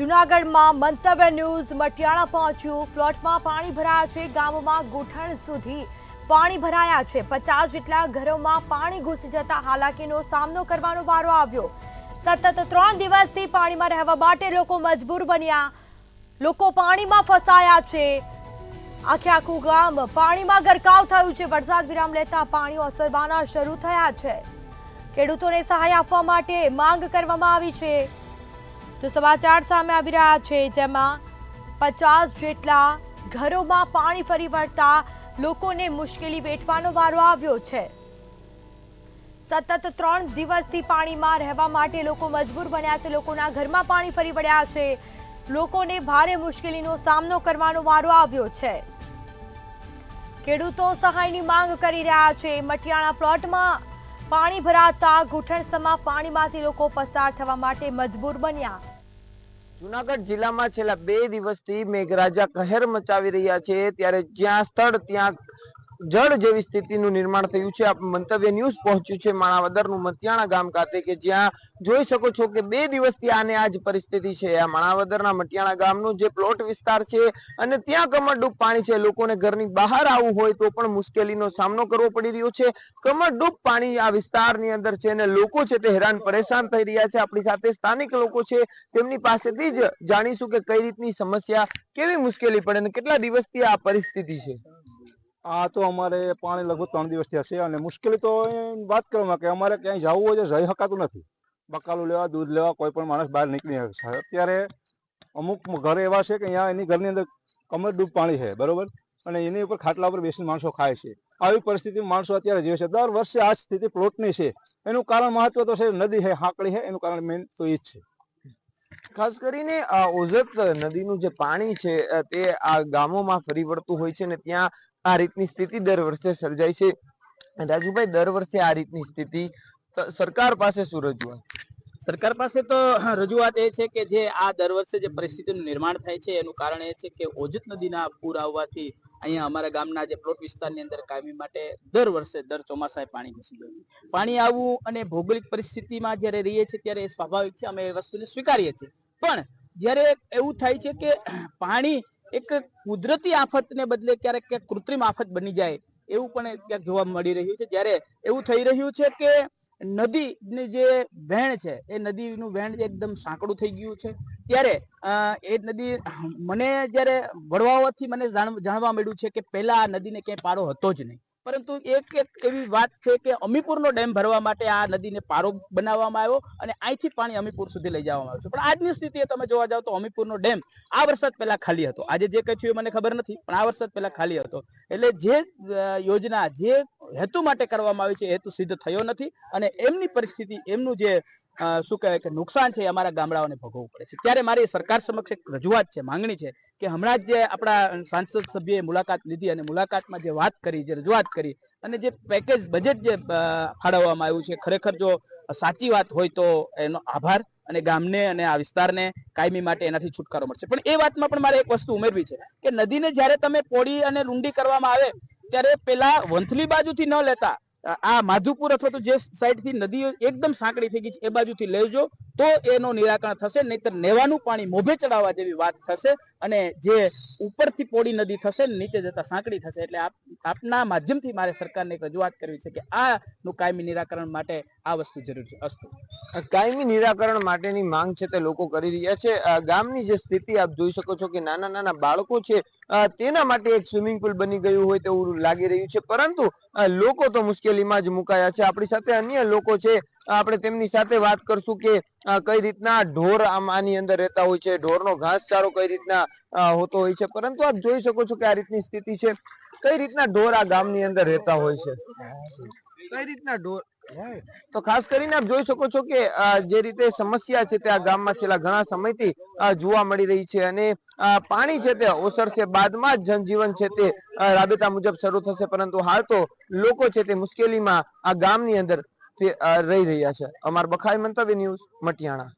જૂનાગઢમાં મંતવ્ય ન્યૂઝ મટિયાણા પહોંચ્યું। પ્લોટમાં પાણી ભરાયા છે। ગામમાં ઘૂંટણ સુધી પાણી ભરાયા છે। 50 જેટલા ઘરોમાં પાણી ઘૂસી જતા હાલાકીનો સામનો કરવાનો વારો આવ્યો। સતત 3 દિવસથી પાણીમાં રહેવા માટે લોકો મજબૂર બન્યા। લોકો પાણીમાં ફસાયા છે। આખે આખું ગામ પાણીમાં ગરકાવ થયું છે। વરસાદ વિરામ લેતા પાણી ઓસરવાના શરૂ થયા છે। ખેડૂતોને સહાય આપવા માટે માંગ કરવામાં આવી છે। जो समाचार सामे आवी रह्या छे जेमां 50 जेटला घरों पाणी फरी वळता लोकोने मुश्केली वेठवानो वारो आव्यो छे। सतत 3 दिवसथी पाणीमां रहेवा माटे लोको मजबूर बन्या छे। लोकोना घरमां पाणी फरी वळ्या छे। लोकोने भारे मुश्केलीनो सामनो करवानो वारो आव्यो छे। खेडूतो सहायनी मांग करी रह्या छे। मटियाणा प्लॉटमां पाणी भराता घूंटणसमा पाणीमांथी लोको पसार थवा माटे मजबूर बन्या। जूनागढ़ जिला में छेल्ला 2 दिवसथी मेघराजा कहर मचावी रह्या छे त्यारे ज्यां स्थळ त्यां जळ जेवी स्थितिनुं निर्माण थयुं छे। मंतव्य न्यूज पहोंच्युं छे माणावदरनुं मतियाणा गाम खाते के ज्यां जोई शको छो के 2 दिवसथी आने आज परिस्थिति छे। आ माणावदરના मटियाणा गामनुं जे प्लॉट विस्तार छे अने त्यां कमरडूब पाणी छे। लोकोने घरनी बहार आवવું હોય તો પણ મુશ્કેલીનો સામનો કરવો પડી રહ્યો છે। કમરડૂબ પાણી આ વિસ્તારની અંદર છે અને લોકો છે તે હેરાન પરેશાન થઈ રહ્યા છે। આપણી સાથે સ્થાનિક લોકો છે તેમની પાસેથી જ જાણીશું કે કઈ રીતની સમસ્યા કેવી મુશ્કેલી પડે અને કેટલા દિવસથી આ પરિસ્થિતિ છે। आ तो अमारे पानी लगभग 3 दिवस थया छे। मुश्किल तो बात करो कि अमारे क्या जवुं होय रही शकातुं नथी। बकालू लेवा दूध लेवा कोई पण माणस बहार निकली शके। अत्यारे अमुक घर एवा छे कि अहींया एनी घरनी अंदर कमरडूब पाणी है बरोबर अने एनी उपर खाटला पर बेसीने माणसो खाय छे। આવી પરિસ્થિતિમાં માણસો અત્યારે જીવે છે। દર વર્ષે આ સ્થિતિ પ્લોટની છે। એનું કારણ મહત્વ તો છે નદી છે હાકડી છે એનું કારણ મેન તો એ જ છે। ખાસ કરીને ઓઝત નદીનું જે પાણી છે તે આ ગામોમાં ફરી વળતું હોય છે ને ત્યાં આ રીતની સ્થિતિ દર વર્ષે સર્જાય છે। રાજુભાઈ, દર વર્ષે આ રીતની સ્થિતિ સરકાર પાસે શું રજૂઆત? સરકાર પાસે તો રજૂઆત એ છે કે જે આ દર વર્ષે જે પરિસ્થિતિનું નિર્માણ થાય છે એનું કારણ એ છે કે ઓજત નદીના પૂર આવવાથી અહીંયા અમારા ગામના જે પ્લોટ વિસ્તારની અંદર કાયમી માટે દર વર્ષે દર ચોમાસાએ પાણી ઘૂસી જાય છે। પાણી આવવું અને ભૌગોલિક પરિસ્થિતિમાં જ્યારે રહીએ છીએ ત્યારે એ સ્વાભાવિક છે, અમે એ વસ્તુને સ્વીકારીએ છીએ। પણ જ્યારે એવું થાય છે કે પાણી એક કુદરતી આફતને બદલે ક્યારેક ક્યાંક કૃત્રિમ આફત બની જાય એવું પણ ક્યાંક જોવા મળી રહ્યું છે। જ્યારે એવું થઈ રહ્યું છે કે નદીની જે વહેણ છે એ નદીનું વહેણ એકદમ સાંકડું થઈ ગયું છે। ત્યારે એ નદી મને જ્યારે વળવાવાથી મને જાણવા મળ્યું છે કે પહેલા આ નદીને ક્યાંય પારો હતો જ નહીં, પરંતુ એક એવી વાત છે કે અમીપુરનો ડેમ ભરવા માટે આ નદીને પારો બનાવવામાં આવ્યો અને અહીંથી પાણી અમીપુર સુધી લઈ જવામાં આવ્યું છે। પણ આજની સ્થિતિએ તમે જોવા જાવ તો અમીપુરનો ડેમ આ વરસાદ પહેલા ખાલી હતો। આજે જે કઈ થયું મને ખબર નથી, પણ આ વરસાદ પહેલા ખાલી હતો। એટલે જે યોજના જે હેતુ માટે કરવામાં આવી છે એ હેતુ સિદ્ધ થયો નથી અને એમની પરિસ્થિતિ એમનું જે શું કહેવાય કે નુકસાન છે એ અમારા ગામડાઓને ભોગવવું પડે છે। ત્યારે મારી સરકાર સમક્ષ એક રજૂઆત છે, માંગણી છે કે હમણાં જ જે આપણા સાંસદ સભ્યએ મુલાકાત લીધી અને મુલાકાતમાં જે વાત કરી, જે રજૂઆત કરી અને જે પેકેજ બજેટ જે ફાળવવામાં આવ્યું છે, ખરેખર જો સાચી વાત હોય તો એનો આભાર અને ગામને અને આ વિસ્તારને કાયમી માટે એનાથી છુટકારો મળશે। પણ એ વાતમાં પણ મારે એક વસ્તુ ઉમેરવી છે કે નદીને જ્યારે તમે પોડી અને રૂંડી કરવામાં આવે ત્યારે પેલા વંથલી બાજુથી ન લેતા આ માધુપુર અથવા તો જે સાઈડથી નદી એકદમ સાંકડી થઈ ગઈ છે એ બાજુથી લેજો તો એનો નિરાકરણ થશે, નહીતર નેવાનું પાણી મોભે ચડાવવા જેવી વાત થશે અને જે ઉપરથી પોડી નદી થશે નીચે જતા સાંકડી થશે। એટલે આપના માધ્યમથી મારે સરકારને એક રજૂઆત કરવી છે કે આનું કાયમી નિરાકરણ માટે આ વસ્તુ જરૂરી છે। અસ્તુ કાયમી નિરાકરણ માટેની માંગ છે તે લોકો કરી રહ્યા છે। ગામની જે સ્થિતિ આપ જોઈ શકો છો કે નાના નાના બાળકો છે તેના માટે એક સ્વિમિંગ પુલ બની ગયું હોય તેવું લાગી રહ્યું છે, પરંતુ લોકો તો મુશ્કેલીમાં જ મુકાયા છે। આપણી સાથે અન્ય લોકો છે, આપણે તેમની સાથે વાત કરશું કે કઈ રીતના ઢોર આની અંદર રહેતા હોય છે, ઢોરનો ઘાસચારો કઈ રીતના હોતો હોય છે, પરંતુ આપ જોઈ શકો છો કે આ રીતની સ્થિતિ છે। કઈ રીતના ઢોર આ ગામની અંદર રહેતા હોય છે, કઈ રીતના ઢોર, તો ખાસ કરીને આપ જોઈ શકો છો કે જે રીતે સમસ્યા છે તે આ ગામમાં છેલ્લા ઘણા સમયથી જોવા મળી રહી છે અને પાણી છે તે ઓસરશે બાદમાં જ જનજીવન છે તે રાબેતા મુજબ શરૂ થશે, પરંતુ હાલ તો લોકો છે તે મુશ્કેલીમાં આ ગામની અંદર રહી રહ્યા છે। અમાર બખાઈ મંતવ્ય ન્યૂઝ મટિયાણા।